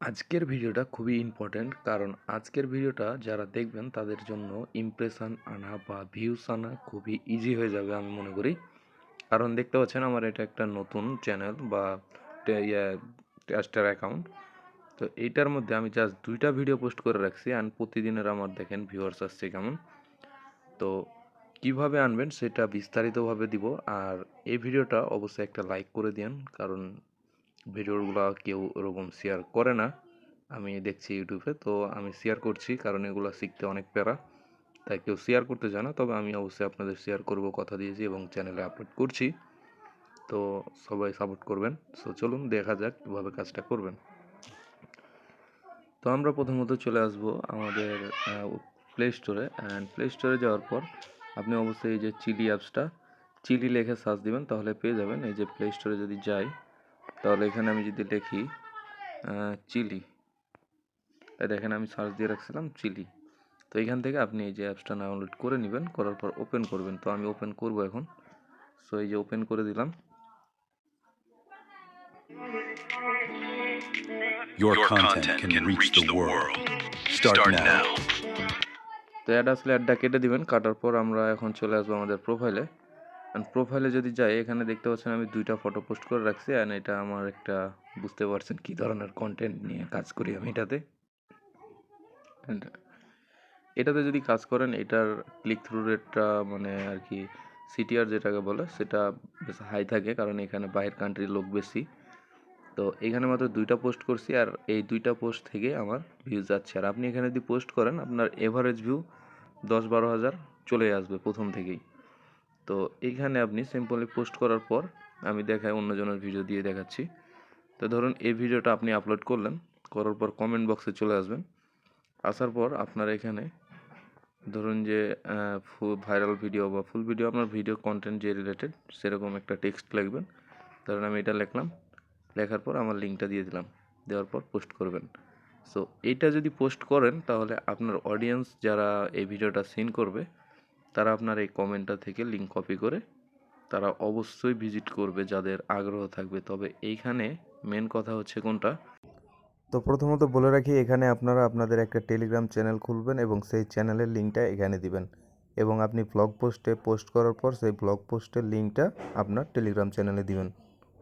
আজকের ভিডিওটা খুবই ইম্পর্ট্যান্ট, কারণ আজকের ভিডিওটা যারা দেখবেন তাদের জন্য ইমপ্রেশন আনা বা ভিউস আনা খুবই ইজি হয়ে যাবে আমি মনে করি। কারণ দেখতে পাচ্ছেন আমার এটা একটা নতুন চ্যানেল বা টেস্টার অ্যাকাউন্ট। তো এইটার মধ্যে আমি জাস্ট 2টা ভিডিও পোস্ট করে রাখছি, আর প্রতিদিনের আমার দেখেন ভিউয়ার্স আসছে কেমন। তো কিভাবে আনবেন সেটা বিস্তারিতভাবে দিব। আর এই ভিডিওটা অবশ্যই একটা লাইক করে দিন, কারণ ভিডিওগুলো কেউ ওরকম শেয়ার করে না। আমি দেখছি ইউটিউবে, তো আমি শেয়ার করছি কারণ এগুলো শিখতে অনেক প্যারা, তাই কেউ শেয়ার করতে চায় না। তবে আমি অবশ্যই আপনাদের শেয়ার করব, কথা দিয়েছি এবং চ্যানেলে আপলোড করছি। তো সবাই সাপোর্ট করবেন। সো চলুন দেখা যাক কীভাবে কাজটা করবেন। তো আমরা প্রথমত চলে আসব আমাদের প্লে স্টোরে। অ্যান্ড প্লে স্টোরে যাওয়ার পর আপনি অবশ্যই এই যে চিলি অ্যাপসটা, চিলি লিখে সার্চ দিবেন তাহলে পেয়ে যাবেন। এই যে প্লে স্টোরে যদি যাই তাহলে এখানে আমি যদি লিখি চিলি, দেখেন আমি সার্চ দিয়ে রাখছিলাম চিলি। তো এখান থেকে আপনি এই যে অ্যাপসটা ডাউনলোড করে নেবেন, করার পর ওপেন করবেন। তো আমি ওপেন করব এখন। সো এই যে ওপেন করে দিলাম। Your content can reach the world. Start now. তো অ্যাড আসলে অ্যাডটা কেটে দিবেন। কাটার পর আমরা এখন চলে আসবো আমাদের প্রোফাইলে। অ্যান্ড প্রোফাইলে যদি যাই, এখানে দেখতে পাচ্ছেন আমি 2টা ফটো পোস্ট করে রাখছি। অ্যান্ড এটা আমার একটা, বুঝতে পারছেন কী ধরনের কন্টেন্ট নিয়ে কাজ করি আমি এটাতে। অ্যান্ড এটাতে যদি কাজ করেন, এটার ক্লিক থ্রু রেটটা মানে আর কি সিটিআর যেটাকে বলে সেটা বেশ হাই থাকে, কারণ এখানে বাইরের কান্ট্রির লোক বেশি। তো এখানে মাত্র 2টা পোস্ট করছি, আর এই 2টা পোস্ট থেকে আমার ভিউজ যাচ্ছে। আর আপনি এখানে যদি পোস্ট করেন আপনার এভারেজ ভিউ 10-12 হাজার চলে আসবে প্রথম থেকেই। তো এইখানে আপনি সিম্পলি পোস্ট করার পর আমি দেখাই অন্যজনের ভিডিও দিয়ে দেখাচ্ছি। তো ধরুন এই ভিডিওটা আপনি আপলোড করলেন, করার পর কমেন্ট বক্সে চলে আসবেন। আসার পর আপনার এখানে ধরুন যে ভাইরাল ভিডিও বা ফুল ভিডিও, আপনার ভিডিও কন্টেন্ট যে রিলেটেড সেরকম একটা টেক্সট লিখবেন। ধরুন আমি এটা লিখলাম, লেখার পর আমার লিঙ্কটা দিয়ে দিলাম, দেওয়ার পর পোস্ট করবেন। সো এইটা যদি পোস্ট করেন তাহলে আপনার অডিয়েন্স যারা এই ভিডিওটা সিন করবে তারা আপনার এই কমেন্টটা থেকে লিঙ্ক কপি করে তারা অবশ্যই ভিজিট করবে, যাদের আগ্রহ থাকবে। তবে এইখানে মেন কথা হচ্ছে কোনটা, তো প্রথমত বলে রাখি, এখানে আপনারা আপনাদের একটা টেলিগ্রাম চ্যানেল খুলবেন এবং সেই চ্যানেলের লিঙ্কটা এখানে দিবেন, এবং আপনি ব্লগ পোস্টে পোস্ট করার পর সেই ব্লগ পোস্টের লিঙ্কটা আপনার টেলিগ্রাম চ্যানেলে দিবেন।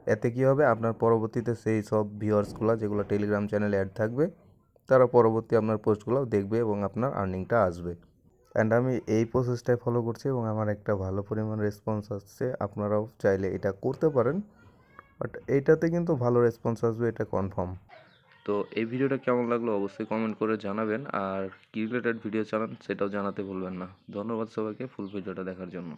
এতে কী হবে, আপনার পরবর্তীতে সেই সব ভিউয়ার্সগুলো যেগুলো টেলিগ্রাম চ্যানেলে অ্যাড থাকবে তারা পরবর্তী আপনার পোস্টগুলো দেখবে এবং আপনার আর্নিংটা আসবে। অ্যান্ড আমি এই প্রসেসটাই ফলো করছি এবং আমার একটা ভালো পরিমাণ রেসপন্স আসছে। আপনারাও চাইলে এটা করতে পারেন, বাট এইটাতে কিন্তু ভালো রেসপন্স আসবে, এটা কনফার্ম। তো এই ভিডিওটা কেমন লাগলো অবশ্যই কমেন্ট করে জানাবেন, আর কী রিলেটেড ভিডিও চালান সেটাও জানাতে ভুলবেন না। ধন্যবাদ সবাইকে ফুল ভিডিওটা দেখার জন্য।